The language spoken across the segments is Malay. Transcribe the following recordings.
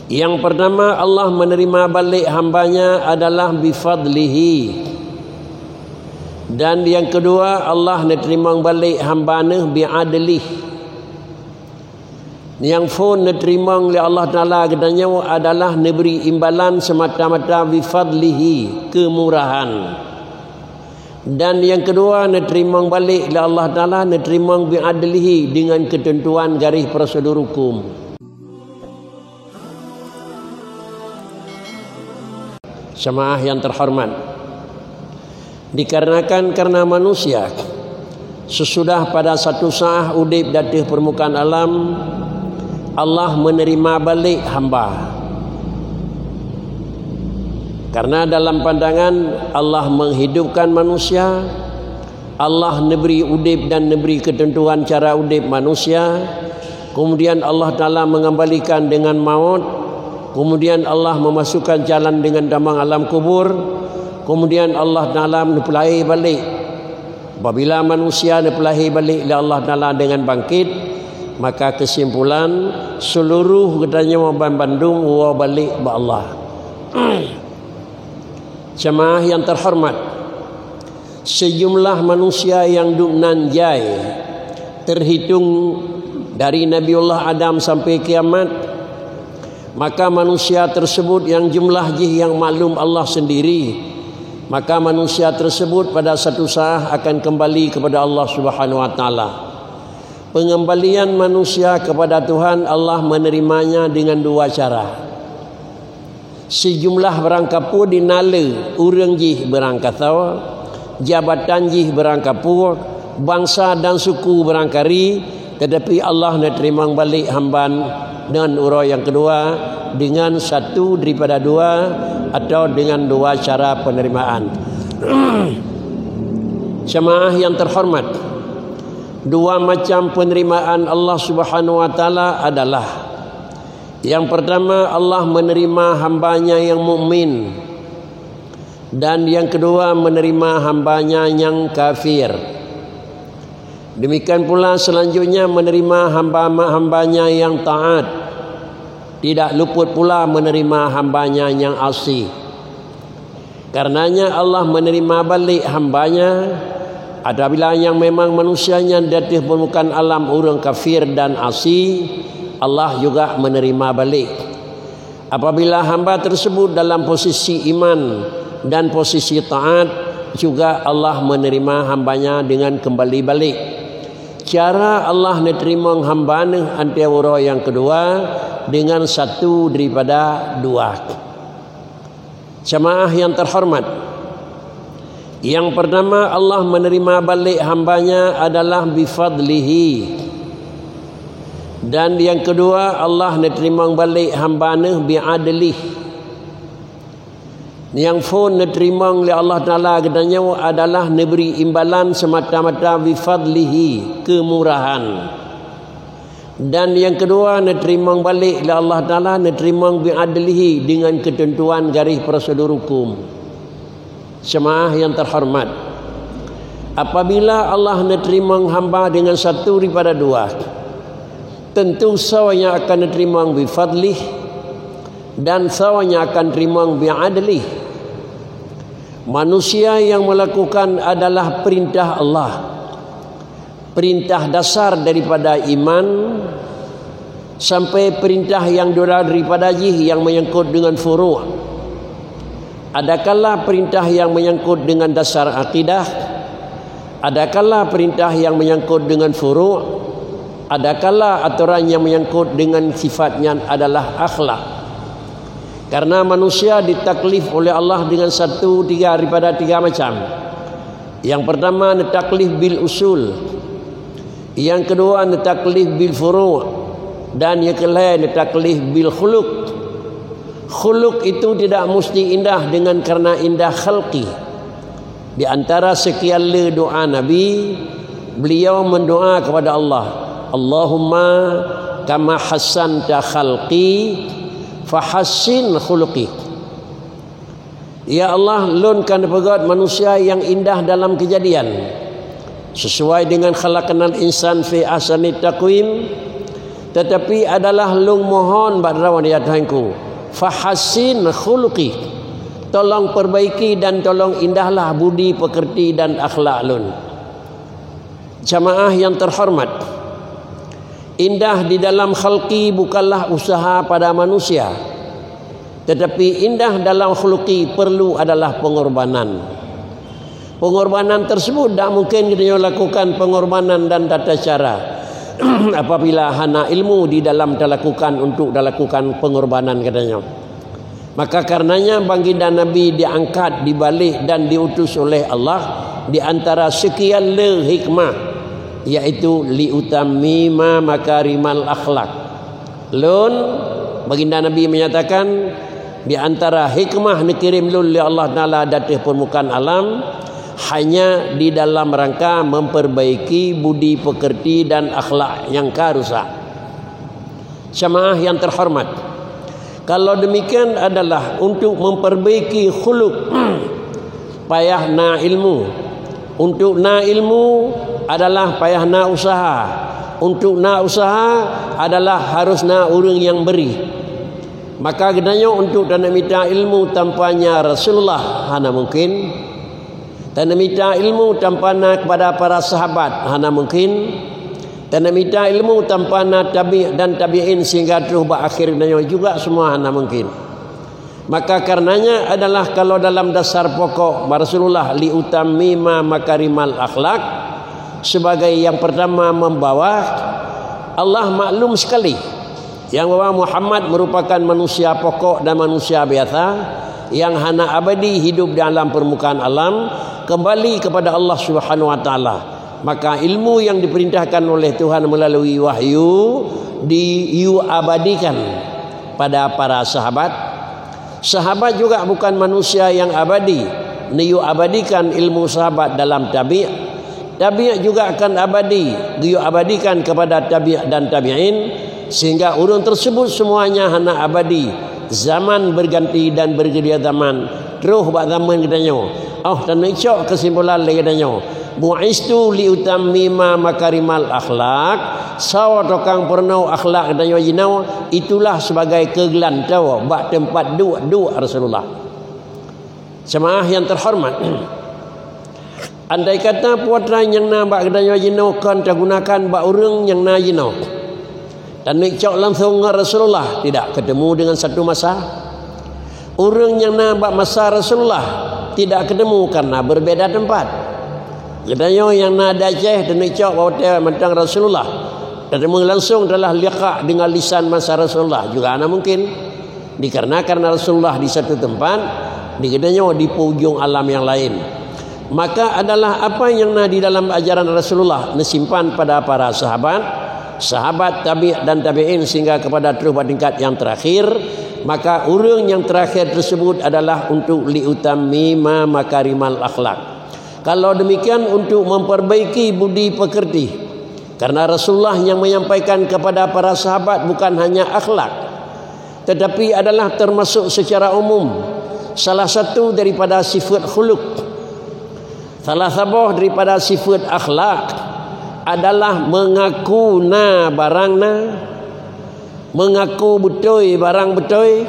Yang pertama, Allah menerima balik hambanya adalah bifadlihi. Dan yang kedua, Allah menerima balik hambanya bi'adlih. Yang pun menerima oleh Allah Ta'ala katanya adalah memberi imbalan semata-mata bifadlihi, kemurahan. Dan yang kedua, menerima balik oleh Allah Ta'ala menerima bi'adlihi, dengan ketentuan garis prosedur hukum. Jemaah yang terhormat, dikarenakan karena manusia sesudah pada satu saat udip datih permukaan alam, Allah menerima balik hamba. Karena dalam pandangan Allah menghidupkan manusia, Allah memberi udip dan memberi ketentuan cara udip manusia, kemudian Allah Ta'ala mengembalikan dengan maut, kemudian Allah memasukkan jalan dengan damang alam kubur, kemudian Allah Ta'ala menepelahi balik. Apabila manusia menepelahi balik oleh Allah Ta'ala dengan bangkit, maka kesimpulan seluruh katanya Bandung wa balik ba Allah. Jemaah yang terhormat, sejumlah manusia yang duk nanjai terhitung dari Nabiullah Adam sampai kiamat, maka manusia tersebut yang jumlah yang maklum Allah sendiri, maka manusia tersebut pada satu saat akan kembali kepada Allah Subhanahu wa taala. Pengembalian manusia kepada Tuhan, Allah menerimanya dengan dua cara. Sejumlah berangkat pun dinala, urang jih berangkat tahu, jabatan jih berangkat pun, bangsa dan suku berangkari, tetapi Allah nak terima balik hamban dengan urang yang kedua, dengan satu daripada dua atau dengan dua cara penerimaan. Jemaah yang terhormat, dua macam penerimaan Allah Subhanahu wa taala adalah: yang pertama, Allah menerima hambanya yang mukmin, dan yang kedua menerima hambanya yang kafir. Demikian pula selanjutnya menerima hamba-hambanya yang taat, tidak luput pula menerima hambanya yang asi. Karenanya Allah menerima balik hambanya apabila yang memang manusianya datih permukaan alam orang kafir dan asi, Allah juga menerima balik. Apabila hamba tersebut dalam posisi iman dan posisi taat, juga Allah menerima hambanya dengan kembali balik. Cara Allah menerima hambanya antara yang kedua dengan satu daripada dua. Jemaah yang terhormat, yang pertama Allah menerima balik hambanya adalah bifadlihi. Dan yang kedua, Allah menerima balik hambanya bi'adlih. Yang pun menerima oleh Allah Ta'ala katanya adalah memberi imbalan semata-mata bifadlihi, kemurahan. Dan yang kedua, menerima balik oleh Allah Ta'ala menerima bi'adlihi, dengan ketentuan garis prosedur hukum. Jemaah yang terhormat, apabila Allah menerima hamba dengan satu daripada dua, tentu sawanya akan diterima bifadlih dan sawanya akan terima bi'adlih. Manusia yang melakukan adalah perintah Allah, perintah dasar daripada iman, sampai perintah yang daripada jih yang menyangkut dengan furu'. Adakala perintah yang menyangkut dengan dasar akidah, adakala perintah yang menyangkut dengan furu', adakala aturan yang menyangkut dengan sifatnya adalah akhlak. Karena manusia ditaklif oleh Allah dengan tiga daripada tiga macam. Yang pertama, ditaklif bil usul. Yang kedua, ditaklif bil furu'. Dan yang ketiga, ditaklif bil khuluq. Khuluq itu tidak mesti indah dengan karena indah khalqi. Di antara sekian doa Nabi, beliau mendoa kepada Allah, Allahumma kama hassanta khalqi fahassin khuluqi. Ya Allah, lunkan pegat manusia yang indah dalam kejadian, sesuai dengan khalaqnal insan fi ahsani taqwim, tetapi adalah lung mohon badrawan ya Tuhanku, fahassin khuluqi, tolong perbaiki dan tolong indahlah budi pekerti dan akhlak lun. Jamaah yang terhormat, indah di dalam khalqi bukanlah usaha pada manusia, tetapi indah dalam khuluqi perlu adalah pengorbanan. Pengorbanan tersebut tak mungkin kita lakukan pengorbanan dan tata cara apabila hana ilmu di dalam dilakukan untuk dilakukan pengorbanan katanya. Maka karenanya baginda Nabi diangkat, dibalik dan diutus oleh Allah di antara sekian hikmah, yaitu liutammima makarimal akhlak. Lun baginda Nabi menyatakan di antara hikmah dikirim lun oleh Allah Taala datang permukaan alam hanya di dalam rangka memperbaiki budi pekerti dan akhlak yang rusak. Jamaah yang terhormat, kalau demikian adalah untuk memperbaiki khuluk payah na ilmu. Untuk na ilmu adalah payah na usaha. Untuk na usaha adalah harus na orang yang beri. Maka genanya untuk dan minta ilmu tanpanya Rasulullah hana mungkin. Dan minta ilmu tanpana kepada para sahabat hana mungkin. Dan minta ilmu tanpana tabi' dan tabi'in sehingga terus berakhirnya juga semua hana mungkin. Maka karenanya adalah kalau dalam dasar pokok Rasulullah liutammima makarimal akhlak, sebagai yang pertama membawa, Allah maklum sekali yang bahwa Muhammad merupakan manusia pokok dan manusia biasa yang hana abadi hidup di alam permukaan alam, kembali kepada Allah Subhanahu wa taala. Maka ilmu yang diperintahkan oleh Tuhan melalui wahyu diabadikan pada para sahabat. Sahabat juga bukan manusia yang abadi, diabadikan ilmu sahabat dalam tabi'. Tabi' juga akan abadi, diabadikan kepada tabi' dan tabi'in, sehingga urang tersebut semuanya hana abadi. Zaman berganti dan bergeria zaman, terus bak zaman katanya. Dan icok kesimpulan lagi katanya, bu'istu liutammima makarimal akhlak, sawa tokang pernau akhlak katanya jinau, itulah sebagai kegelantau bak tempat dua Rasulullah. Jemaah yang terhormat, andai kata putra yang na bak katanya jinau kan tergunakan bak urang yang na jinau, dan icok langsung Rasulullah tidak ketemu dengan satu masa. Orang yang nampak masa Rasulullah tidak ketemu karena berbeda tempat. Katanya yang nak Aceh dan icok hotel mentang Rasulullah ketemu langsung adalah liqa dengan lisan masa Rasulullah juga ana mungkin. Dikarenakan Rasulullah di satu tempat, dikatanya di ujung alam yang lain. Maka adalah apa yang di dalam ajaran Rasulullah disimpan pada para sahabat tabi' dan tabi'in sehingga kepada terus tingkat yang terakhir. Maka urang yang terakhir tersebut adalah untuk liutammima makarimal akhlak. Kalau demikian untuk memperbaiki budi pekerti. Karena Rasulullah yang menyampaikan kepada para sahabat bukan hanya akhlak, tetapi adalah termasuk secara umum salah satu daripada sifat khuluk. Salah satu daripada sifat akhlak adalah mengaku na barang na, mengaku betul barang betul,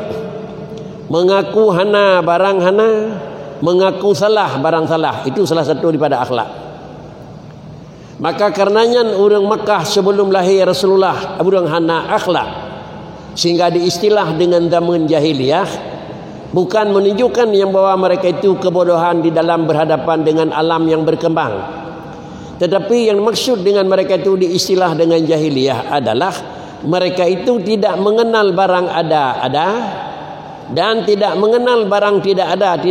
mengaku hana barang hana, mengaku salah barang salah. Itu salah satu daripada akhlak. Maka karenanya orang Makkah sebelum lahir Rasulullah orang hana akhlak, sehingga diistilah dengan zaman jahiliyah, bukan menunjukkan yang bahwa mereka itu kebodohan di dalam berhadapan dengan alam yang berkembang, tetapi yang maksud dengan mereka itu diistilah dengan jahiliyah adalah mereka itu tidak mengenal barang ada dan tidak mengenal barang tidak ada.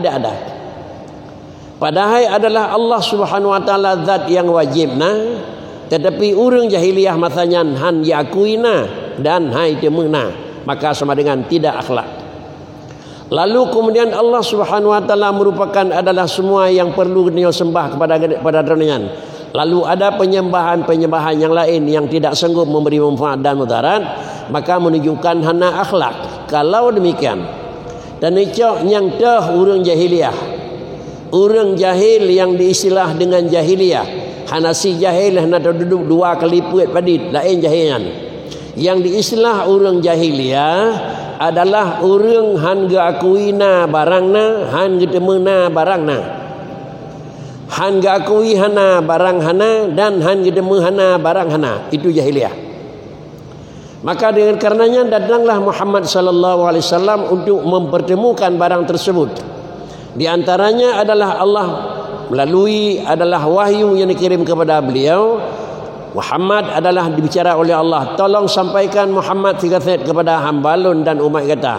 Padahal adalah Allah Subhanahu wa taala zat yang wajibna, tetapi orang jahiliyah masanya han yakuina dan hai temuna, maka sama dengan tidak akhlak. Lalu kemudian Allah Subhanahu wa taala merupakan adalah semua yang perlu dia sembah kepada dirinya. Lalu ada penyembahan yang lain yang tidak sanggup memberi manfaat dan mudarat, maka menunjukkan hana akhlak. Kalau demikian, dan icok yang dah orang jahiliyah, orang jahil yang diistilah dengan jahiliyah, hana si jahil hana duduk dua kali puit padit lain jahilian. Yang diistilah orang jahiliyah adalah orang han gakuina barangna, han gedemena barangna. Han gakui hana barang hana dan han gedemu hana barang hana. Itu jahiliyah. Maka dengan karenanya datanglah Muhammad sallallahu alaihi wasallam untuk mempertemukan barang tersebut. Di antaranya adalah Allah melalui adalah wahyu yang dikirim kepada beliau. Muhammad adalah dibicara oleh Allah, tolong sampaikan Muhammad sikathet kepada hambalun dan umat kata.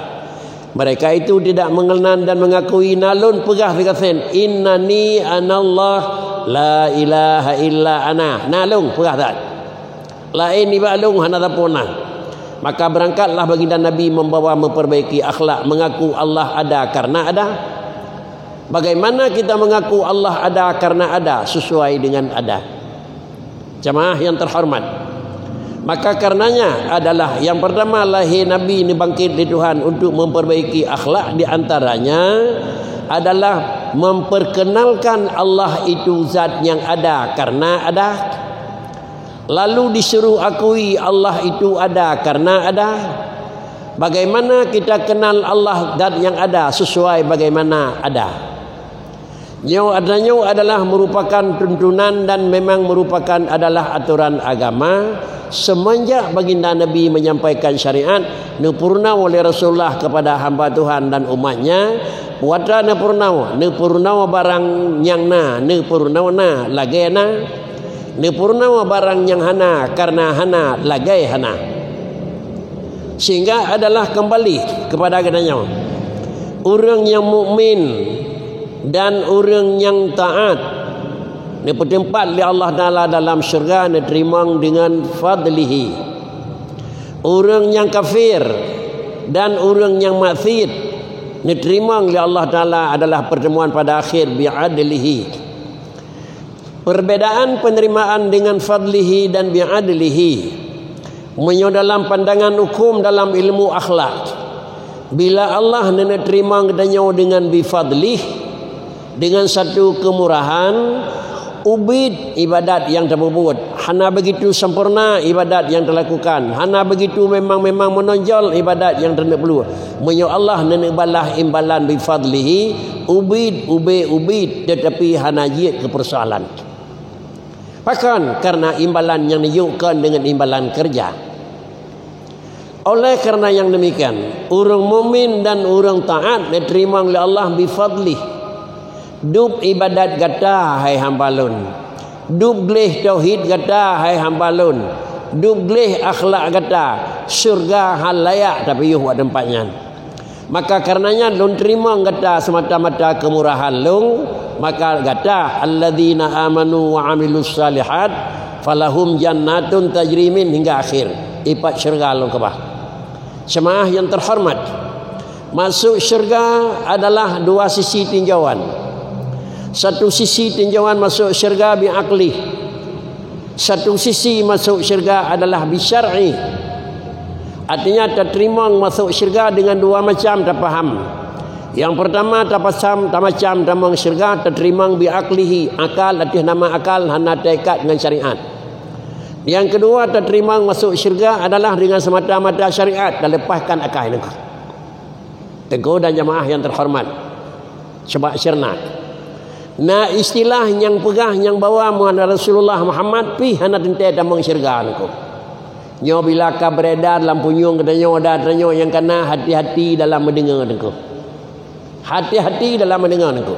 Mereka itu tidak mengenal dan mengakui nalun pegah sikathet, innani anallah la ilaha illa ana. Nalung pegah tak. Lain ibalung hana tapona. Maka berangkatlah baginda Nabi membawa memperbaiki akhlak, mengaku Allah ada karena ada. Bagaimana kita mengaku Allah ada karena ada? Sesuai dengan ada. Jamaah yang terhormat, maka karenanya adalah yang pertama lahir Nabi ini bangkit di Tuhan untuk memperbaiki akhlak. Di antaranya adalah memperkenalkan Allah itu zat yang ada karena ada. Lalu disuruh akui Allah itu ada karena ada. Bagaimana kita kenal Allah zat yang ada? Sesuai bagaimana ada. Adanya adalah merupakan tuntunan dan memang merupakan adalah aturan agama semenjak baginda Nabi menyampaikan syariat nepurna oleh Rasulullah kepada hamba Tuhan dan umatnya. Wata nepurnawa barang yang nepurnawa lagena nepurnawa barang yang hana karena hana lagai hana. Sehingga adalah kembali kepada adanya orang yang mukmin dan orang yang taat ni bertempat oleh Allah Taala dalam syurga ni terima dengan fadlihi. Orang yang kafir dan orang yang maksiat ni terima oleh Allah Taala adalah pertemuan pada akhir bi'adlihi. Perbedaan penerimaan dengan fadlihi dan bi'adlihi dalam pandangan hukum dalam ilmu akhlak. Bila Allah nak terima katanya dengan bifadlih, dengan satu kemurahan, ubid ibadat yang terbuat, hana begitu sempurna ibadat yang terlakukan, hana begitu memang menonjol ibadat yang tidak perlu. Menyo Allah nak balah imbalan bifadlihi, ubid tetapi hana jid ke persoalan. Bahkan karena imbalan yang diukur dengan imbalan kerja. Oleh kerana yang demikian, orang mukmin dan orang taat diterima oleh Allah bifadlih. Dub ibadat gata hai hambalun, dub gleh tauhid gata hai hambalun, dub gleh akhlak gata surga hal layak tapi yuh buat tempatnya. Maka karenanya lun terima gata semata-mata kemurahan lung, maka gata alladzina amanu wa amilus salihat falahum jannatun tajri min hingga akhir ipat syurga lung kebah. Jemaah yang terhormat, masuk syurga adalah dua sisi tinjauan. Satu sisi tinjauan masuk syurga bi'aqli. Satu sisi masuk syurga adalah bisyar'i. Artinya terterima masuk syurga dengan dua macam terfaham. Yang pertama macam tamang syurga terterima bi'aqlihi. Akal atas nama akal hana terikat dengan syariat. Yang kedua terterima masuk syurga adalah dengan semata-mata syariat dan lepaskan akal ini. Teguh dan jemaah yang terhormat, sebab syirnat. Nah istilah yang pegah yang bawa Muhammad Rasulullah Muhammad pi hana tentai tamang syurga niko. Nyo bila ka beredar dalam punyung katanya ada yang kena hati-hati dalam mendengar niko. Hati-hati dalam mendengar niko.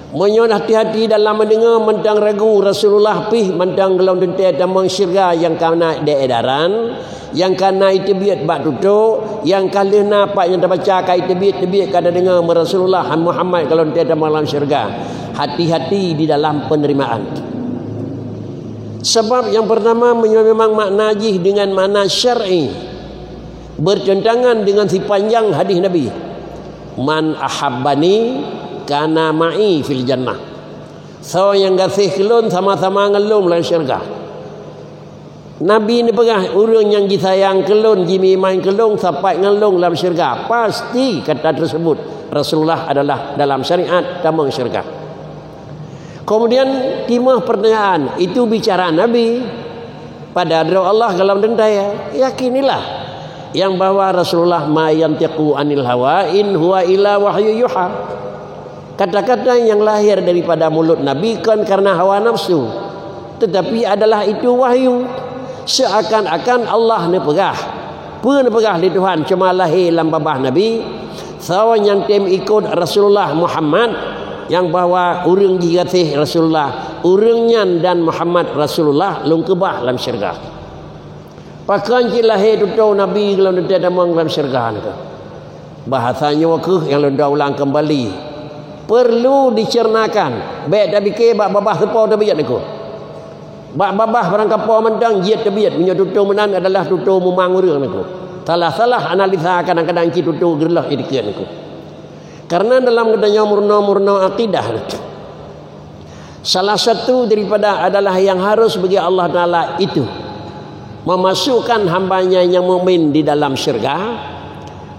Menyo hati-hati dalam mendengar mentang ragu Rasulullah pi mentang gelong tentai tamang syurga yang kena edaran, yang kena itibiat bak tutuk, yang kali nampak yang terbaca kai itibiat kada dengar Rasulullah Muhammad kalau tiada malam syurga. Hati-hati di dalam penerimaan. Sebab yang pertama memang makna jih dengan makna syar'i bertentangan dengan si panjang hadis Nabi. Man ahabbani kana ma'i fil jannah. So yang kasih kelun sama-sama ngelung dalam syurga. Nabi ni pegah orang yang disayang kelun, jimi main kelung sampai ngelung dalam syurga. Pasti kata tersebut Rasulullah adalah dalam syariat tamang syurga. Kemudian timah pertanyaan, itu bicara Nabi. pada hadrat Allah dalam dendaya. Yakinilah yang bahwa Rasulullah ma yantiqu anil hawa in huwa illa wahyu yuha. Kata-kata yang lahir daripada mulut Nabi kan karena hawa nafsu, tetapi adalah itu wahyu. Seakan-akan Allah ni pegah di Tuhan cuma lahir dalam babah Nabi. Sawan yang tim ikut Rasulullah Muhammad yang bahawa urang jigatih Rasulullah, urangnya dan Muhammad Rasulullah lungkebah dalam syurga. Pakan je lahir tutu Nabi kalau nanti ada dalam syurga ni. Bahasanya waktu yang lendah ulang kembali perlu dicernakan. Baik dah fikir bab babah sepau dah biat aku. Bab babah barang kapau mendang jiat tabiat punya tutu menan adalah tutu memang urang aku. Salah-salah analisa kadang-kadang kita tutu gerlah idikan aku. Karena dalam kedanya murna-murna akidah, salah satu daripada adalah yang harus bagi Allah Ta'ala itu memasukkan hambanya yang mukmin di dalam syurga.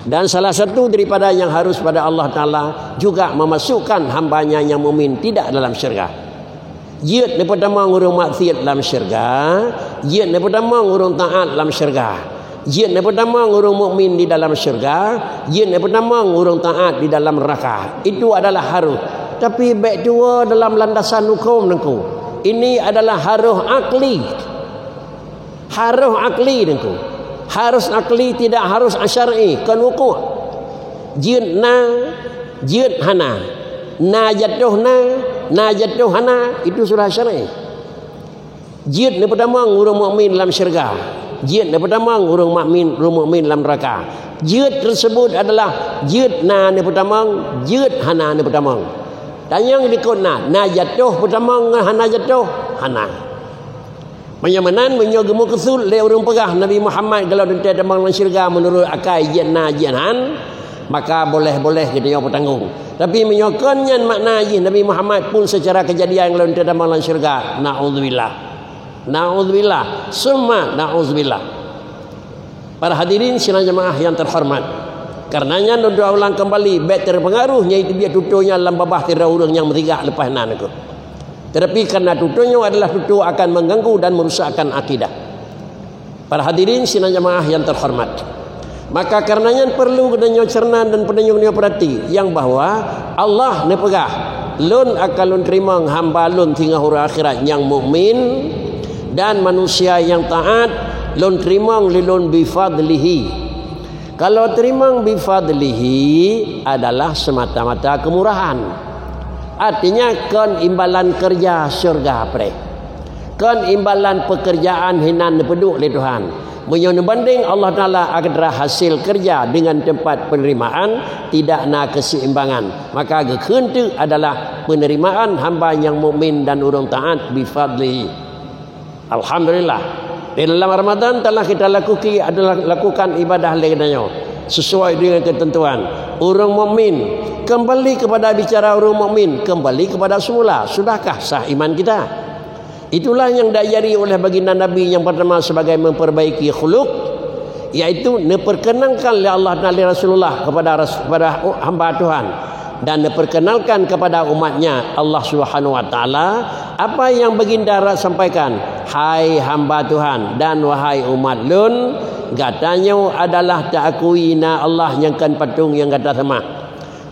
Dan salah satu daripada yang harus pada Allah Ta'ala juga memasukkan hambanya yang mukmin tidak dalam syurga. Jid ni pertama ngurung maksiat dalam syurga, jid ni pertama ngurung taat dalam syurga. Jid ni pertama ngurung mukmin di dalam syurga, jid ni pertama ngurung taat di dalam neraka. Itu adalah harus. Tapi baik dua dalam landasan hukum nengku. Ini adalah harus akli. Harus akli nengku. Harus akli, tidak harus asyari. Kan wuku'. Jid na, jid hana. Na jatuh hana. Itu sudah syar'i. Jid ni pertama ngurung mukmin dalam syurga. Jid ni pertama ngurung mukmin dalam neraka. Jid tersebut adalah jid na ni pertama, jid hana ni pertama. Dan yang dikut na jatuh pertama, hana jatuh hana. Menyamanan menyogemu kesul le urang pegah Nabi Muhammad kalau nanti ada dalam syurga menurut akal jid na jid han, maka boleh-boleh kita yang bertanggung. Tapi menyokonnya makna jid Nabi Muhammad pun secara kejadian kalau nanti ada dalam syurga, na'udzubillah, summa na'udzubillah. Para hadirin sidang jemaah yang terhormat, karenanya doa ulang kembali baik terpengaruhnya itu dia tutunya dalam babah tira urang yang bertiga lepas nan itu. Tetapi karena tutunya adalah tutu akan mengganggu dan merusakkan akidah. Para hadirin sidang jemaah yang terhormat, maka karenanya perlu kedanya cerna dan penyung perhati yang bahwa Allah ne pegah lun akan lun terima hamba lun hingga hari akhirat yang mukmin dan manusia yang taat lun terima lilun bifadlihi. Kalau terima bifadlihi adalah semata-mata kemurahan. Artinya kan imbalan kerja syurga pre. Kan imbalan pekerjaan hinan peduk oleh Tuhan. Menyono banding Allah Ta'ala adalah hasil kerja dengan tempat penerimaan tidak nak keseimbangan. Maka kekentu adalah penerimaan hamba yang mukmin dan urang taat bifadlihi. Alhamdulillah. Di dalam Ramadan telah kita lakukan ibadah lainnya sesuai dengan ketentuan. Orang mukmin kembali kepada bicara orang mukmin, kembali kepada semula. Sudahkah sah iman kita? Itulah yang diajari oleh baginda Nabi yang pertama sebagai memperbaiki khuluk, yaitu diperkenankan oleh Allah dan Rasulullah kepada hamba Tuhan dan diperkenalkan kepada umatnya Allah Subhanahu wa taala apa yang baginda sampaikan. Hai hamba Tuhan dan wahai umat lun, katanya adalah takui na Allah yang kan patung yang kata sama.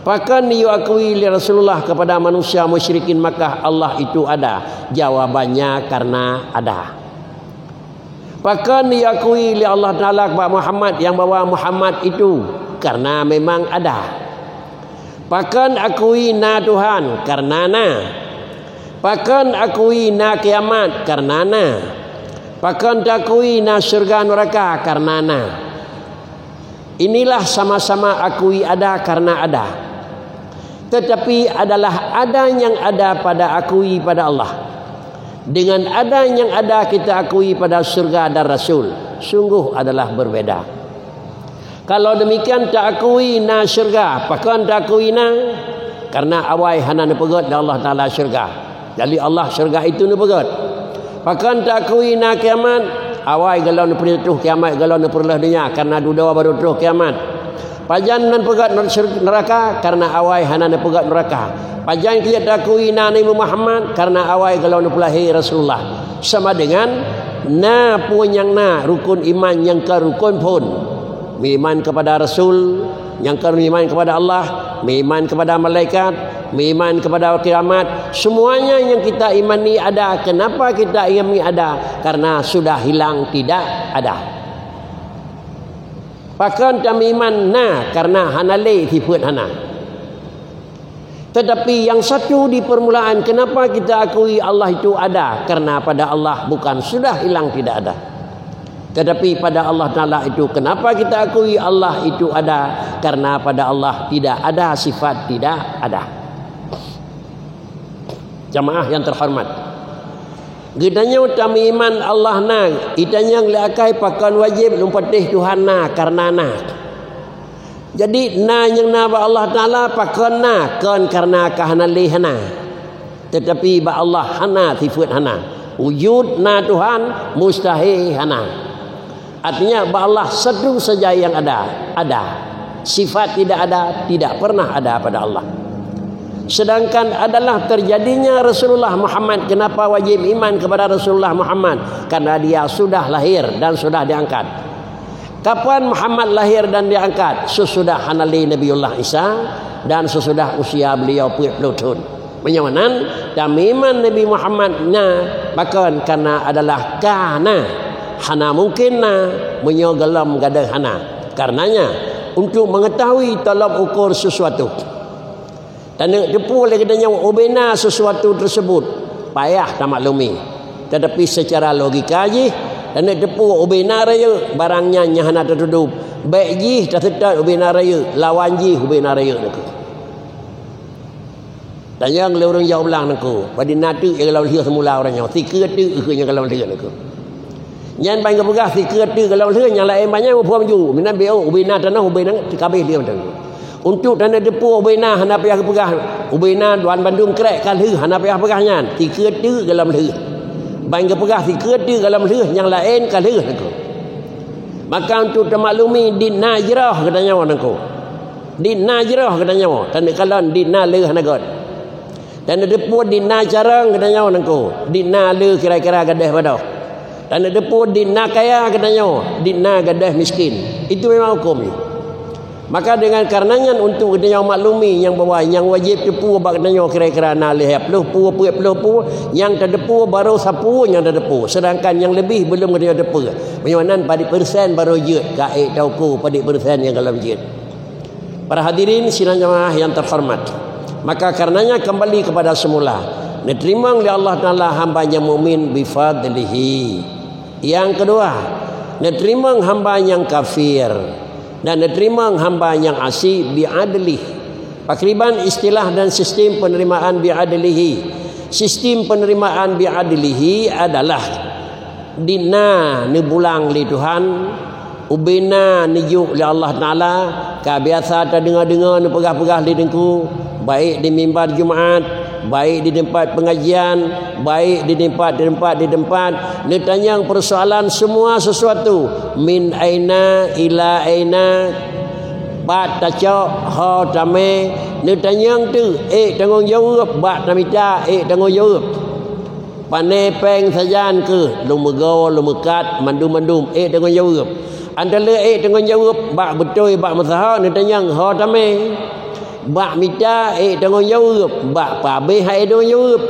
Pakan diakui oleh Rasulullah kepada manusia musyrikin Makkah Allah itu ada. Jawabannya karena ada. Pakan diakui oleh Allah Ta'ala kepada Muhammad yang bawa Muhammad itu karena memang ada. Pakan akui na Tuhan karena na. Pakan akui na kiamat karena na. Pakan takui na syurga neraka karena na. Inilah sama-sama akui ada karena ada. Tetapi adalah ada yang ada pada akui pada Allah. Dengan ada yang ada kita akui pada surga dan Rasul. Sungguh adalah berbeda. Kalau demikian tak akui na syurga, pakan tak akui na karena awai hana nepegat dan Allah Ta'ala syurga. Jadi Allah syurga itu nepegat. Pakan tak akui na kiamat, awai galau nepegat kiamat, galau neperlah dunia karena duda baru terus kiamat. Pajan nan pegat neraka karena awai hana nan pegat neraka. Pajan kita takui Nabi Muhammad karena awai kalau nu pelahi Rasulullah. Sama dengan Na pun yang na rukun iman yang ke rukun pun. Beriman kepada Rasul, yang ke beriman kepada Allah, beriman kepada malaikat, beriman kepada kiamat. Semuanya yang kita imani ada. Kenapa kita imani ada? Karena sudah hilang tidak ada. Pakan kami iman na karena hanale sifat hana. Tetapi yang satu di permulaan, kenapa kita akui Allah itu ada? Karena pada Allah bukan sudah hilang tidak ada. Tetapi pada Allah Ta'ala itu, kenapa kita akui Allah itu ada? Karena pada Allah tidak ada sifat tidak ada. Jamaah yang terhormat, gidanya kami iman Allah na, itanya ngelakai pakan wajib lumpatih Tuhan na karena na. Jadi na yang na ba Allah Ta'ala pakan na kan karena kahanali hana. Tetapi ba Allah hana sifat hana. Wujud na Tuhan mustahil hana. Artinya ba Allah satu saja yang ada. Sifat tidak ada, tidak pernah ada pada Allah. Sedangkan adalah terjadinya Rasulullah Muhammad. Kenapa wajib iman kepada Rasulullah Muhammad? Karena dia sudah lahir dan sudah diangkat. Kapan Muhammad lahir dan diangkat? Sesudah hanali Nabiullah Isa dan sesudah usia beliau 40 tahun. Menyamanan kami iman Nabi Muhammadnya bahkan karena adalah kana hana mungkin na menyogalam gadah hana. Karenanya untuk mengetahui tolak ukur sesuatu dan depu oleh kedanya ubena sesuatu tersebut payah tak maklumi. Tetapi secara logika je dan depu ubena raya barangnya nyahana tertudup baik ji tak sedar ubena raya lawan ji ubena raya nak. Dan yang orang jauh belang nak pada natu yang kalau lihat semula orangnya tiga tu yang kalau lihat nak. Yang paling kepegah tiga tu kalau lihat yang lain banyak puan ju minan beo ubena tanah ubena kabeh dia macam tu. Untuk dana depu ubena hana payah kepegah ubena Duan Bandung krek kalih hana payah pegahnya tiga tu kalau lihat. Bain kepegah tiga tu kalau lihat yang lain kalih nak. Maka untuk termaklumi di najrah katanya orang ko. Di najrah katanya tanda kalan di naleh nagot. Dan depu di najarang katanya orang ko. Di naleh kira-kira gadah padah. Dan depu di nakaya katanya di na gadah miskin. Itu memang hukum ni. Maka dengan karenanya untuk kita maklumi yang bawah yang wajib depu baknanya kira-kira nalih 10 yang terdepu baru 10 yang terdepu, sedangkan yang lebih belum dia depu. Macam pada persen baru jut kaik tauku pada persen yang kalau jut. Para hadirin sidang jemaah yang terhormat, maka karenanya kembali kepada semula diterima oleh Allah Taala hamba yang mukmin bi fadlihi. Yang kedua, diterima hamba yang kafir dan diterima hamba yang asih bi'adlih. Pakriban istilah dan sistem penerimaan bi'adlihi. Sistem penerimaan bi'adlihi adalah dina ni bulang li Tuhan, ubina ni juk li Allah Ta'ala, ka biasa ta dengar-dengar ni pegah-pegah li dengku, baik di mimbar Jumaat, baik di tempat pengajian, baik di tempat ni tanya persoalan semua sesuatu min aina ila aina bat tacok ha tame ni tanya tu tanggungjawab bat namita tanggungjawab pane peng sajan ke lumego lumekat mandum tanggungjawab antara tanggungjawab bak betul bak masaha ni tanya ha tame bak mita tanggungjawab bak pabe hai tanggungjawab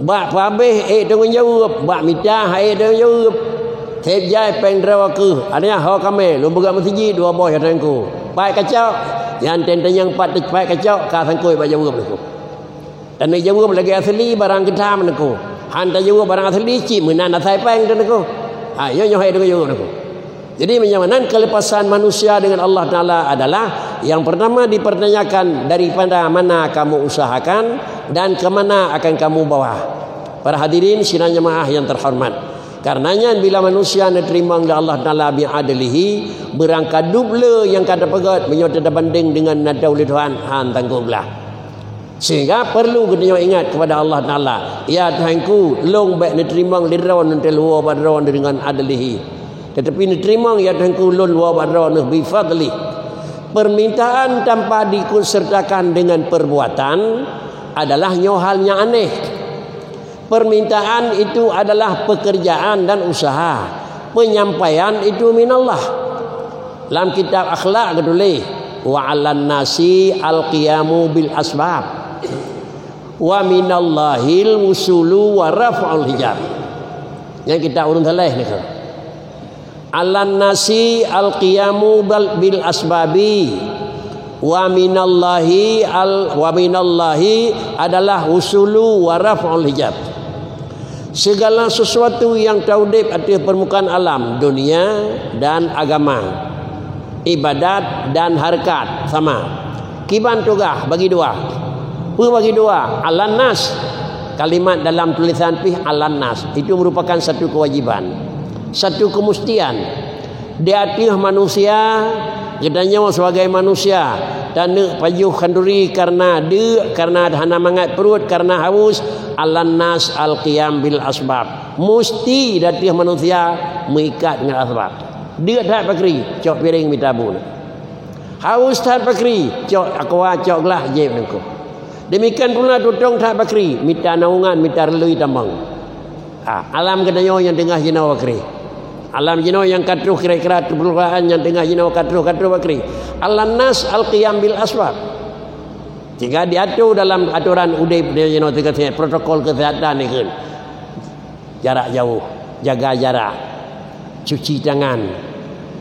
bak pabe tanggungjawab bak mita hai tanggungjawab thep jai peng drawa ke adanya ha kame lu buka masjid dua boy hatangku pai kacau yang tentang pat pai kacau ka sangkoi ba jawab aku dan ni jawab lagi asli barang kita menku hanta jawab barang asli ci menan sai peng dan aku ha yo hai tanggungjawab aku. Jadi menyamanan kelepasan manusia dengan Allah Ta'ala adalah yang pertama dipertanyakan daripada mana kamu usahakan dan kemana akan kamu bawa. Para hadirin sidang jemaah yang terhormat, karenanya bila manusia diterima oleh Allah Ta'ala bi'adlihi berangkat dubla yang kata pegat menyota banding dengan nadau Tuhan tanggunglah. Sehingga perlu kita ingat kepada Allah Ta'ala, ya Tuhanku long baik diterima lirawan nanti luar badrawan dengan adlihi. Tetapi diterima ya Tuhanku lun wa badrana bi fadli. Permintaan tanpa disertakan dengan perbuatan adalah halnya aneh. Permintaan itu adalah pekerjaan dan usaha. Penyampaian itu minallah. Dalam kitab akhlak ketulis wa 'alan nasi al-qiyamu bil asbab wa minallahil wusulu wa raf'ul hijab. Yang kita urun salah ni kan. 'Alan nasi al-qiyamu bil asbabi wa minallahi adalah wusulu wa raf'ul hijab. Segala sesuatu yang taudib atas permukaan alam, dunia dan agama, ibadat dan harkat sama. Kiban tugah bagi dua. Apa bagi dua? Alan nas. Kalimat dalam tulisan pih alan nas itu merupakan satu kewajiban, satu kemustian di atas manusia. Gedanya sebagai manusia dan pajuh kanduri karena karena hana mangat perut, karena haus. Alan nas al-qiyam bil asbab. Mesti datih manusia mengikat dengan asbab. Dia tak pakri cok piring mitabu. Haus tak pakri cok akwa cok gelah jeb nengko. Demikian pula tutong tak pakri mita naungan mita relui tambang. Alam gedanya yang tengah jenau pakri. Alam jenau yang katruh kira-kira perlukaan yang tengah jenau katruh pakri. Alan nas al-qiyam bil asbab. Jika diatur dalam aturan UDIP dia jenau protokol kesihatan ni kan. Jarak jauh, jaga jarak, cuci tangan,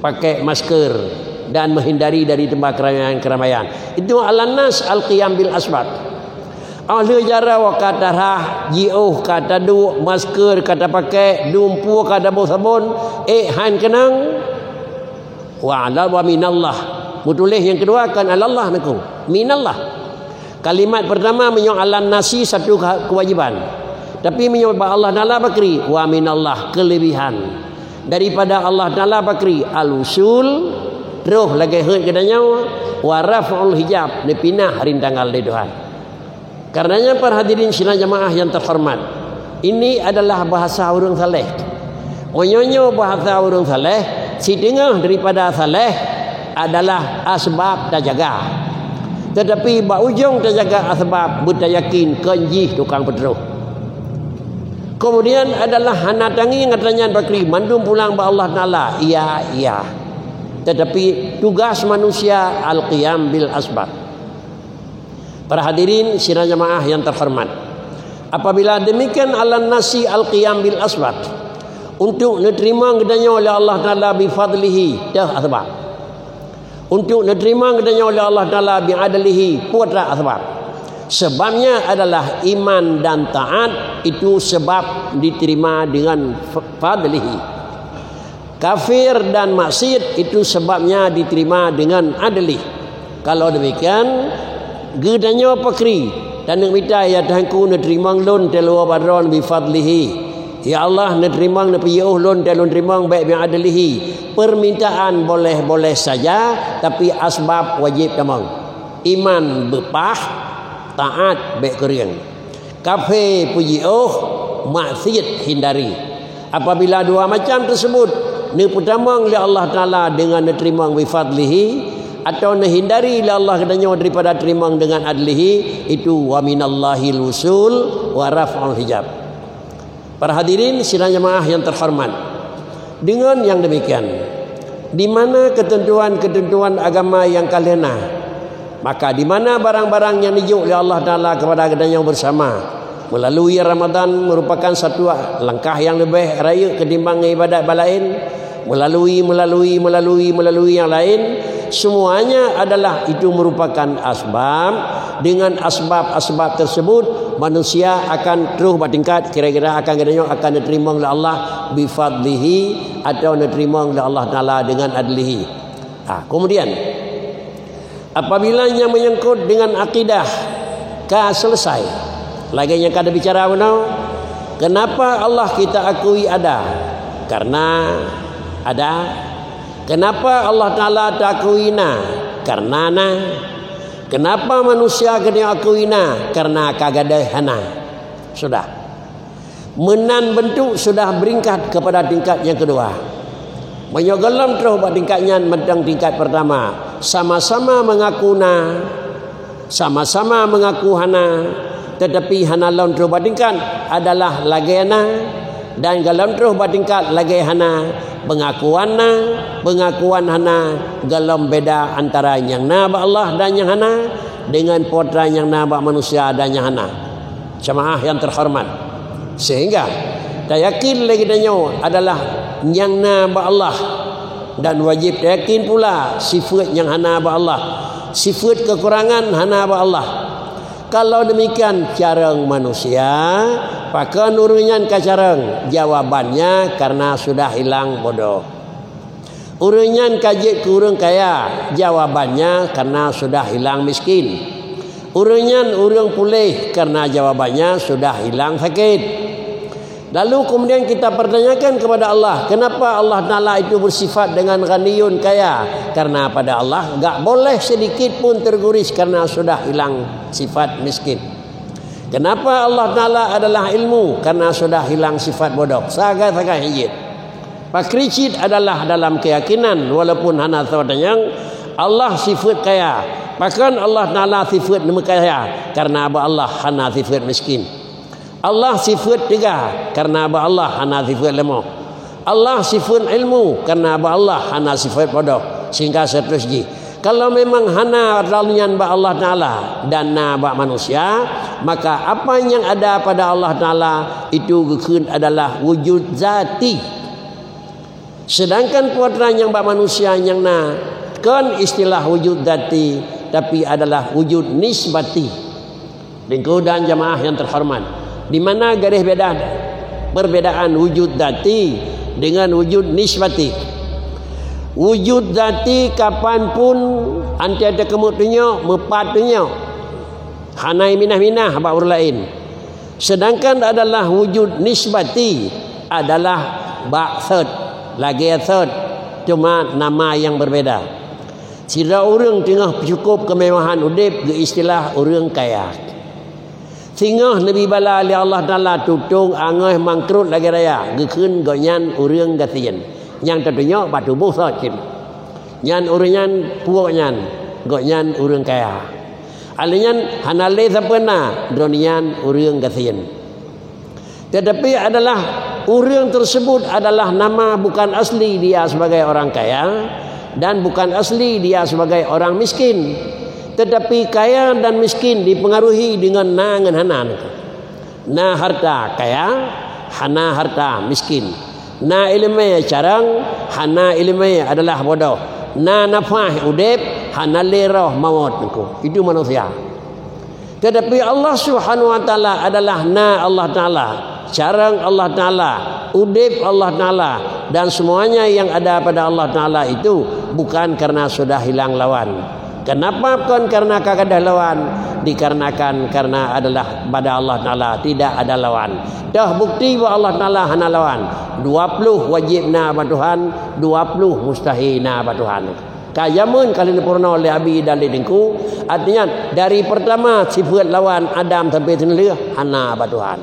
pakai masker dan menghindari dari tempat keramaian. Itu alan nas al-qiyam bil asbab. Ahli jara wa kata rah, jiuh kata du, masker kata pakai, dumpu kata bau sabun, han kenang. Wa ala wa minallah. Mutulih yang kedua kan alallah naku. Minallah. Kalimat pertama menyoalan nasi satu kewajiban. Tapi menyebab Allah Ta'ala bakri wa minallah, kelebihan daripada Allah Ta'ala bakri al-usul terus lagi hut kedanya wa raf'ul hijab dipinah rintangan di Tuhan. Karenanya para hadirin sidang jamaah yang terhormat, ini adalah bahasa urang saleh. Onyonyo bahasa urang saleh, si tengah daripada saleh adalah asbab terjaga. Tetapi bak ujung terjaga asbab bertayakin kenjih tukang pedroh. Kemudian adalah hana tangi ngatanya bakri mandum pulang ba Allah Taala. Iya. Tetapi tugas manusia al-qiyam bil asbab. Para hadirin sidang jamaah yang terhormat, apabila demikian alan nasi al-qiyam bil asbab untuk diterima gedanya oleh Allah Taala bi fadlihi dah asbab. Untuk diterima gedanya oleh Allah Taala bi adlihi putra asbab. Sebabnya adalah iman dan taat itu sebab diterima dengan fadlihi. Kafir dan maksiat itu sebabnya diterima dengan adli. Kalau demikian gedanya pakri dan minta ya Tuhanku nerima lun telu badron bi fadlihi. Ya Allah nerima nepiyuh lun telu nerima baik bi adlihi. Permintaan boleh-boleh saja, tapi asbab wajib tamang. Iman bepah, taat baik kering. Kafe pujiuh, maksiat hindari. Apabila dua macam tersebut ni pertama oleh Allah Taala dengan diterima bi fadlihi atau hindari oleh Allah kedanya daripada terima dengan adlihi, itu wa minallahil usul wa raf'ul hijab. Para hadirin sidang jemaah yang terhormat, dengan yang demikian, di mana ketentuan-ketentuan agama yang kalena, maka di mana barang-barang yang dijuk oleh Allah Taala kepada kedanya bersama melalui Ramadan merupakan satu langkah yang lebih raya ketimbang ibadat lain, melalui yang lain, semuanya adalah itu merupakan asbab. Dengan asbab-asbab tersebut manusia akan terus bertingkat, kira-kira akan diterima oleh Allah bi fadlihi atau diterima oleh Allah Taala dengan adlihi. Kemudian apabila yang menyangkut dengan akidah selesai, lagi yang kada bicara kenapa Allah kita akui ada? Karena ada. Kenapa Allah Taala tak akui Karena Kenapa manusia kena akuina? Karena kagadahana. Sudah. Menan bentuk sudah beringkat kepada tingkat yang kedua. Menyogalam terus pada tingkatnya mentang tingkat pertama. Sama-sama mengaku sama-sama mengaku hana, tetapi hana laun terus bertingkat adalah lagi hana, dan galam terus bertingkat lagi hana pengakuan hana galam beda antara yang na ba Allah dan yang hana dengan potran yang na ba manusia dan yang hana. Jemaah yang terhormat, sehingga yakin lagi danyo adalah yang na ba Allah, dan wajib yakin pula sifat yang hana ba Allah, sifat kekurangan hana ba Allah. Kalau demikian carang manusia, pakai urunyan ke carang, jawabannya karena sudah hilang bodoh. Urunyan kajik kurung kaya, jawabannya karena sudah hilang miskin. Urunyan urung pulih, karena jawabannya sudah hilang sakit. Lalu kemudian kita pertanyakan kepada Allah, kenapa Allah Ta'ala itu bersifat dengan ghaniyun kaya? Karena pada Allah enggak boleh sedikit pun terguris karena sudah hilang sifat miskin. Kenapa Allah Ta'ala adalah ilmu? Karena sudah hilang sifat bodoh. Saga-saga hijit. Pakricit adalah dalam keyakinan, walaupun hana yang Allah sifat kaya. Bahkan Allah Ta'ala sifat kaya karena Allah hana sifat miskin. Allah sifat tiga karena Allah hana sifat lemah. Allah sifat ilmu karena Allah hana sifat bodoh. Sehingga seterusnya, kalau memang hana laluan ba Allah Ta'ala dan na ba manusia, maka apa yang ada pada Allah Ta'ala itu adalah wujud zati. Sedangkan puatran yang ba manusia yang na kan istilah wujud zati, tapi adalah wujud nisbati. Dengku dan jamaah yang terhormat, di mana garis beda perbedaan wujud zati dengan wujud nisbati. Wujud zati kapanpun anti ada kemut dunia mepat dunia hanai minah-minah haba urang lain. Sedangkan adalah wujud nisbati adalah ba'thad lagi third, cuma nama yang berbeda. Sira orang tengah cukup kemewahan udip ke istilah orang kaya. Sehingga Nabi bala ali Allah Ta'ala tutung angah mangkrut lagi raya gekun gonyan urang gatian yang tentunya batu buh sakin nyan urinyan puaknyan gonyan urang kaya alinyan hanale sapena dronian urang gatian. Tetapi adalah urang tersebut adalah nama, bukan asli dia sebagai orang kaya dan bukan asli dia sebagai orang miskin. Tetapi kaya dan miskin dipengaruhi dengan na dengan hana. Na harta kaya, hana harta miskin. Na ilmu carang, hana ilmu adalah bodoh. Na nafah udep, hana lerah maut. Itu manusia. Tetapi Allah Subhanahu Wa Taala adalah na Allah Taala, carang Allah Taala, udep Allah Taala, dan semuanya yang ada pada Allah Taala itu bukan karena sudah hilang lawan. Kenapa? Bukan karena kagadah lawan, dikarenakan karena adalah pada Allah Ta'ala tidak ada lawan. Dah bukti bahwa Allah Ta'ala hana lawan. 20 wajib na ba Tuhan, 20 mustahil na ba Tuhan. Kayamun kali purna oleh abi dalil dengku, artinya dari pertama sifat lawan Adam sampai tinalih hana ba Tuhan.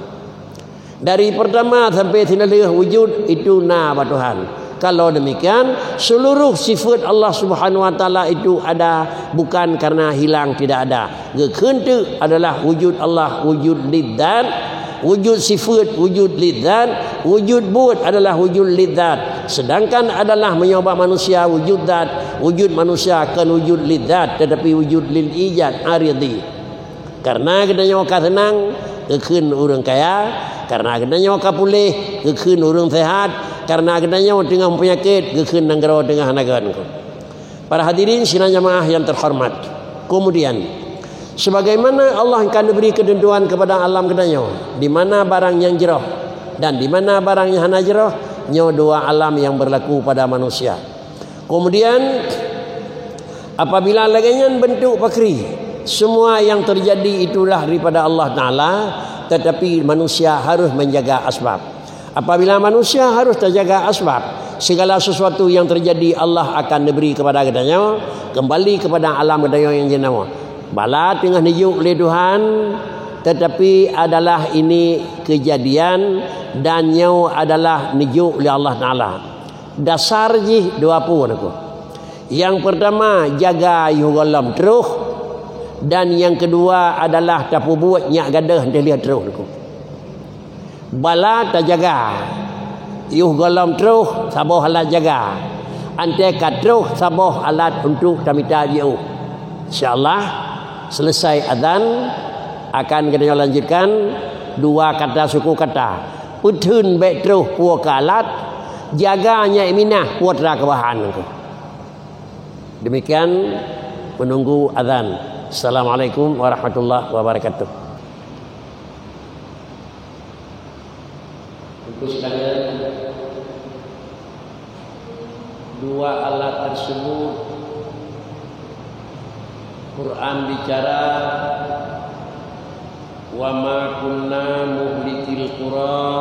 Dari pertama sampai tinalih wujud itu na ba Tuhan. Kalau demikian, seluruh sifat Allah Subhanahu Wa Taala itu ada, bukan karena hilang, tidak ada. Gekentu adalah wujud Allah, wujud lidzat, wujud sifat, wujud lidzat, wujud buat adalah wujud lidzat. Sedangkan adalah menyoba manusia wujud zat, wujud manusia kan wujud lidzat, tetapi wujud lil ijad aridi. Karena kedanya waka senang, gekun orang kaya. Karena kedanya waka pulih, gekun orang sehat. Karena kedanya tengah penyakit, gekun nanggara tengah nagan. Para hadirin sidang jamaah yang terhormat. Kemudian, sebagaimana Allah akan beri ketentuan kepada alam kedanya, di mana barang yang jerah dan di mana barang yang hana jerah, nyo dua alam yang berlaku pada manusia. Kemudian, apabila laginya bentuk pakri, semua yang terjadi itulah daripada Allah Ta'ala, tetapi manusia harus menjaga asbab. Apabila manusia harus terjaga asbab, segala sesuatu yang terjadi Allah akan diberi kepada kedanya, kembali kepada alam kedanya yang jenama. Bala tengah nijuk oleh Tuhan, tetapi adalah ini kejadian dan nyau adalah nijuk oleh Allah Ta'ala. Dasar je dua pun aku. Yang pertama, jaga yugalam terus. Dan yang kedua adalah tapu buat nyak gadah dia lihat terus aku. Bala tak jaga. Yuh golam terus saboh alat jaga. Ante kat terus saboh alat untuk tamita jiu. Insya-Allah selesai azan akan kita lanjutkan dua kata suku kata. Putun baik terus puak alat jaganya minah putra kebahan aku. Demikian menunggu azan. Assalamualaikum warahmatullahi wabarakatuh. Untuk sekalian, dua alat tersebut Quran bicara wa ma kunna muhlikil qura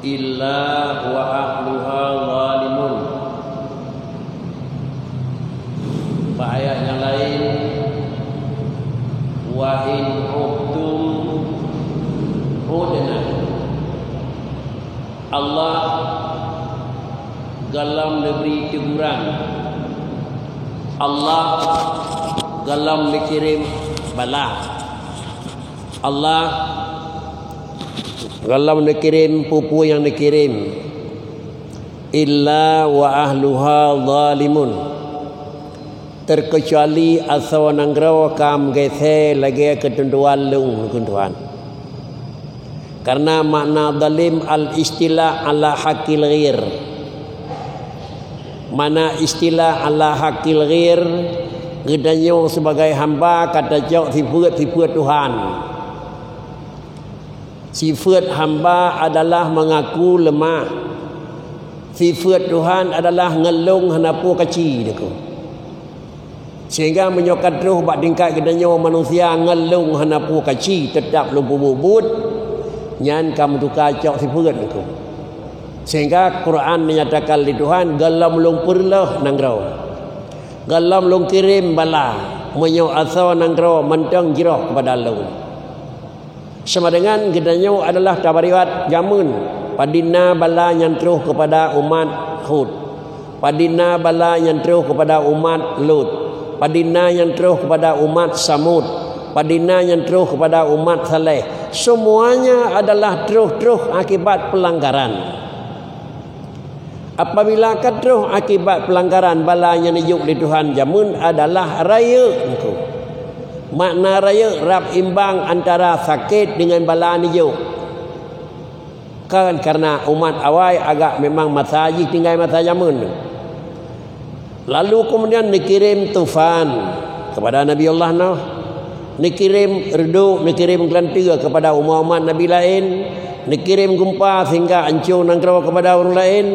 illa wa ahluha zalimun. Ayat yang lain wa in ubtum udna. Allah dalam negeri teguran, Allah dalam mengirim bala, Allah dalam mengirim pupu yang dikirim illa wa ahluha zalimun, terkecuali asal nangrau kam gese lagi ketentuan lung ketentuan. Karena makna zalim al istilah ala hakil ghair. Mana istilah ala hakil ghair gedanyo sebagai hamba kata jauh sifat Tuhan. Sifat hamba adalah mengaku lemah. Sifat Tuhan adalah ngelung hanapu kecil deku. Sehingga menyokat terus bak tingkat kedanya manusia ngelung hanapu kaci tetap lumpuh bubut nyan kamu tukar cok sifat itu. Sehingga Quran menyatakan di Tuhan galam lung purlah nangrau, galam lung kirim bala menyo asal nangrau mentang jirah kepada lung. Sama dengan kedanya adalah tabariwat jamun padina bala yang terus kepada umat Hud, padina bala yang terus kepada umat Lut, padina yang terus kepada umat Samud, padina yang terus kepada umat Saleh. Semuanya adalah terus akibat pelanggaran. Apabila terus akibat pelanggaran balanya nijuk di Tuhan jamun adalah raya engkau. Makna raya rap imbang antara sakit dengan bala nijuk. Kan karena umat awal agak memang masajid tinggal masa jamun. Lalu kemudian dikirim tufan kepada Nabi Allah Nuh, dikirim reduk, dikirim gelantiga kepada umat Nabi lain, dikirim gempa sehingga hancur nangkau kepada orang lain,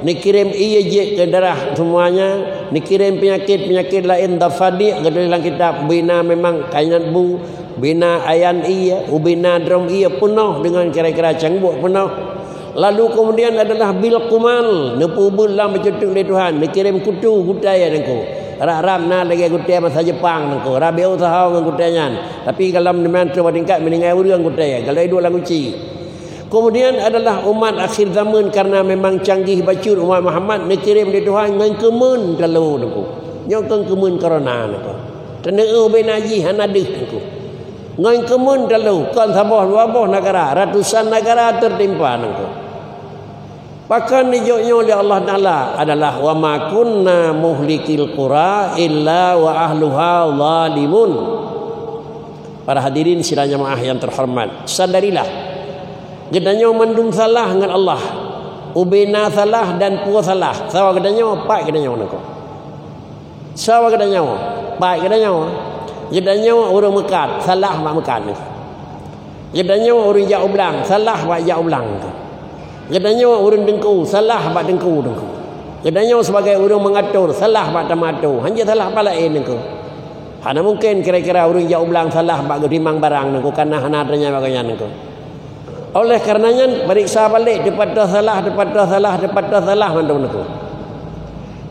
dikirim ijek ke darah semuanya, dikirim penyakit lain dafadi dalam kitab bina memang kainat bu, bina ayan iya, ubina drum iya penuh dengan kira-kira cangbuk penuh. Lalu kemudian adalah bil kumal, nepu bulan bercetuk di Tuhan, dikirim kutu kutai nengko. Ram na lagi kutai masa Jepang nengko. Rabi usaha dengan kutainya. Tapi kalau memang coba tingkat meninggal urang kutai, kalau itu lang uci. Kemudian adalah umat akhir zaman karena memang canggih bacur umat Muhammad dikirim di Tuhan dengan kemun kalau nengko. Nyong kemun corona nengko. Teneu benaji hanadih nengko. Dengan kemun kalau kan sabah wabah negara, ratusan negara tertimpa nengko. Bahkan dijawabnya oleh Allah Ta'ala adalah wa ma kunna muhlikil qura illa wa ahluha zalimun. Para hadirin sidang jemaah yang terhormat, sadarilah gedanya mandum salah dengan Allah, ubina salah dan puas salah. Sawa gedanya pak gedanya nako. Sawa gedanya pak gedanya orang Mekat salah mak Mekat. Gedanya orang Jauh Belang salah mak Jauh Belang. Gedanya orang Dengku salah bak Dengku. Gedanya sebagai orang mengatur salah bak Tamatur. Hanya salah apa lain Dengku. Hana mungkin kira-kira orang Jauh Belang salah bak gerimang barang Dengku karena hana adanya bagainya Dengku. Oleh karenanya periksa balik daripada salah mandung Dengku.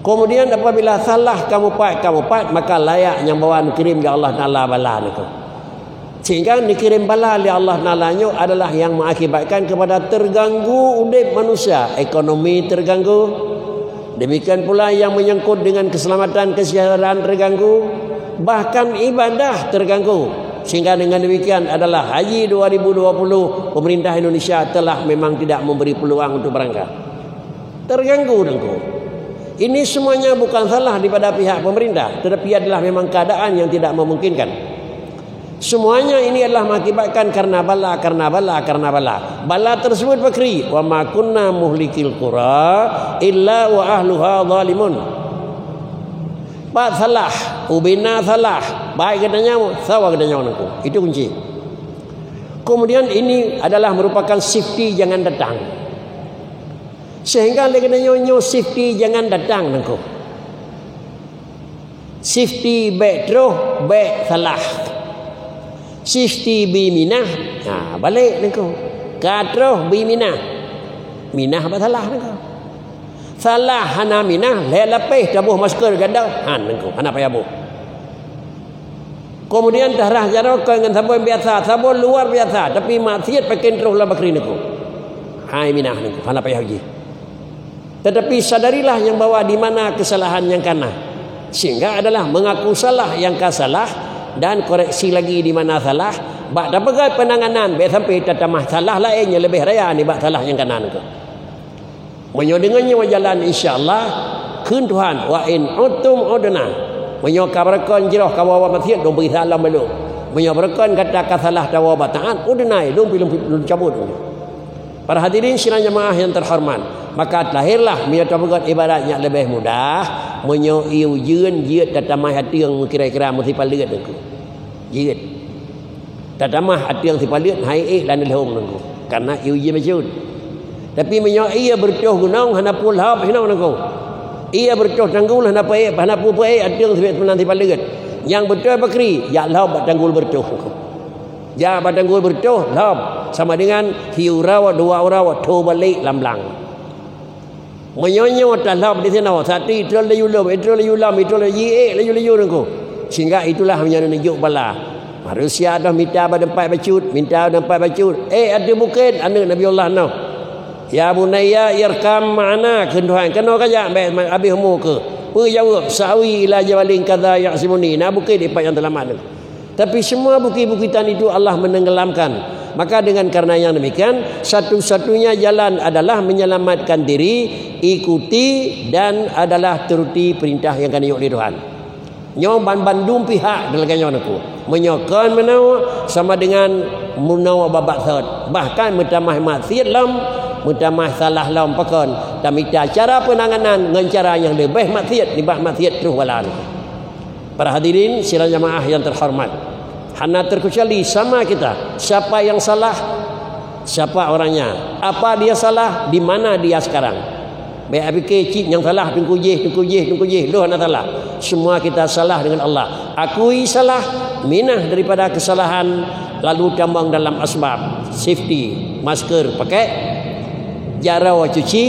Kemudian apabila salah kamu pat maka layak yang bawaan kirim ya Allah Ta'ala bala Dengku. Sehingga dikirim bala oleh Allah Ta'ala adalah yang mengakibatkan kepada terganggu urip manusia, ekonomi terganggu. Demikian pula yang menyangkut dengan keselamatan kesejahteraan terganggu, bahkan ibadah terganggu. Sehingga dengan demikian adalah Haji 2020 pemerintah Indonesia telah memang tidak memberi peluang untuk berangkat. Terganggu dengku. Ini semuanya bukan salah daripada pihak pemerintah, tetapi adalah memang keadaan yang tidak memungkinkan. Semuanya ini adalah mengakibatkan karena bala. Bala tersebut fakri, wa ma kunna muhlikil qura illa wa ahluha zalimun. Pak salah, ubina salah, baik katanya, sawa katanya anakku. Itu kunci. Kemudian ini adalah merupakan safety jangan datang. Sehingga lagi katanya safety jangan datang anakku. Safety baik terus, baik salah. Safety bi minah, balik anakku. Katro bi minah. Minah apa salah anakku? Salah hana minah lepeh tabuh masker ganda nengku hana payabuh. Kemudian darah jarok dengan sabun biasa, sabun luar biasa, tapi maksiat pakai terus lah bakri nengku. Hai minah nengku hana payah haji. Tetapi sadarilah yang bahwa di mana kesalahan yang kana, sehingga adalah mengaku salah yang kasalah dan koreksi lagi di mana salah. Bak dapat penanganan be sampai tatamah salah lainnya lebih raya ni bak salah yang kana nengku. Menyo dengannya jalan insya-Allah keun Tuhan wa in utum udna. Menyo kabarkan jirah kawawa maksiat dong beri salam belum. Menyo berkan kata kasalah tawa bataan udnai dong belum cabut. Para hadirin sidang jemaah yang terhormat, maka lahirlah menyo tabagat ibadat yang lebih mudah. Menyo iu jeun jeut tatamah hati yang kira-kira mesti palit aku. Jeut. Tatamah hati yang sipalit hai dan lehong aku. Karena iu je majud. Tapi menyo ia bertuh gunung hana pul hab hina nangko. Ia bertuh tanggul hana pae hana pu pae adeng sebab nanti palit. Yang betul bakri ya laub tanggul bertuh. Ya tanggul bertuh laub sama dengan hiurawa dua urawa to balik lamblang. Menyonyo talab di sana satu itu layulam itu layu nangko. Sehingga itulah yang menunjuk bala. Manusia dah minta badempat bacut, minta badempat bacut. Ada bukit anak Nabi Allah no. Ya bunayya irkam ma'ana kenduhan kena kaya abi humu ke pu jawab sawi ila jabalin kadza ya'simuni na bukit depa yang selamat. Tapi semua bukit-bukitan itu Allah menenggelamkan. Maka dengan karena yang demikian satu-satunya jalan adalah menyelamatkan diri, ikuti dan adalah turuti perintah yang kena oleh Tuhan. Nyo bandum pihak dalganyo naku menyokan menawa sama dengan munawa babak third bahkan mentamah maksiat lam mutamah salah laum pakon dan minta cara penanganan dengan cara yang lebih maksiat dibak maksiat terus walan. Para hadirin sidang jemaah yang terhormat, hana terkecuali sama kita siapa yang salah, siapa orangnya, apa dia salah, di mana dia sekarang. Baik fikir cik yang salah tunggu jih lu hana salah. Semua kita salah dengan Allah. Akui salah, minah daripada kesalahan, lalu tambang dalam asbab safety, masker pakai, jarau cuci,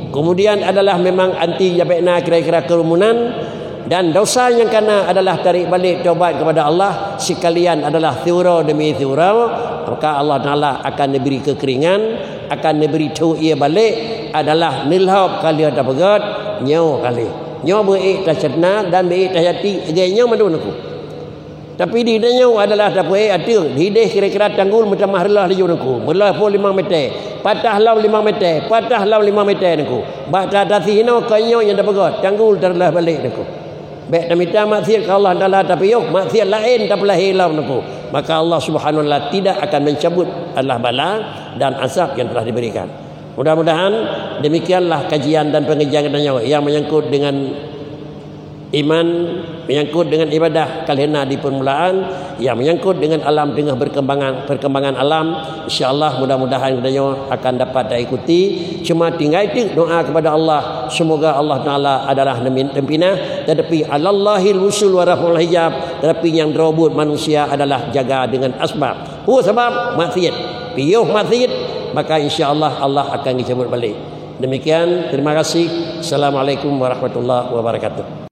kemudian adalah memang anti jabekna kira-kira kerumunan, dan dosa yang kena adalah tarik balik taubat kepada Allah sekalian adalah thiura demi thiura. Maka Allah Ta'ala akan diberi kekeringan, akan diberi tu ia balik adalah nilhab kali ada begat nyaw kali nyaw beik tasatna dan beik tasati genya madun aku. Tapi di nyaw adalah dapat atung hideh kira-kira tanggul macam mahrelah laju aku belah pun 5 meter patah lau 5 meter patah lau 5 meter aku bata dasi hino kanyo yang dapat begat tanggul terlah balik aku baik tamita maksiat ke Allah Taala tapi yo maksiat lain tak belah hilang aku. Maka Allah Subhanahu wa taala tidak akan mencabut Allah bala dan azab yang telah diberikan. Mudah-mudahan demikianlah kajian dan pengajian yang menyangkut dengan iman, menyangkut dengan ibadah kalena di permulaan, yang menyangkut dengan alam tengah perkembangan alam. InsyaAllah mudah-mudahan kita akan dapat diikuti. Cuma tinggal itu doa kepada Allah, semoga Allah Ta'ala adalah tempinah, tetapi alallahil wusul wa raful hijab, tetapi yang robot manusia adalah jaga dengan asbab. Sebab maksiat, piyuh maksiat, maka insya-Allah Allah akan dicabut balik. Demikian, terima kasih. Assalamualaikum warahmatullahi wabarakatuh.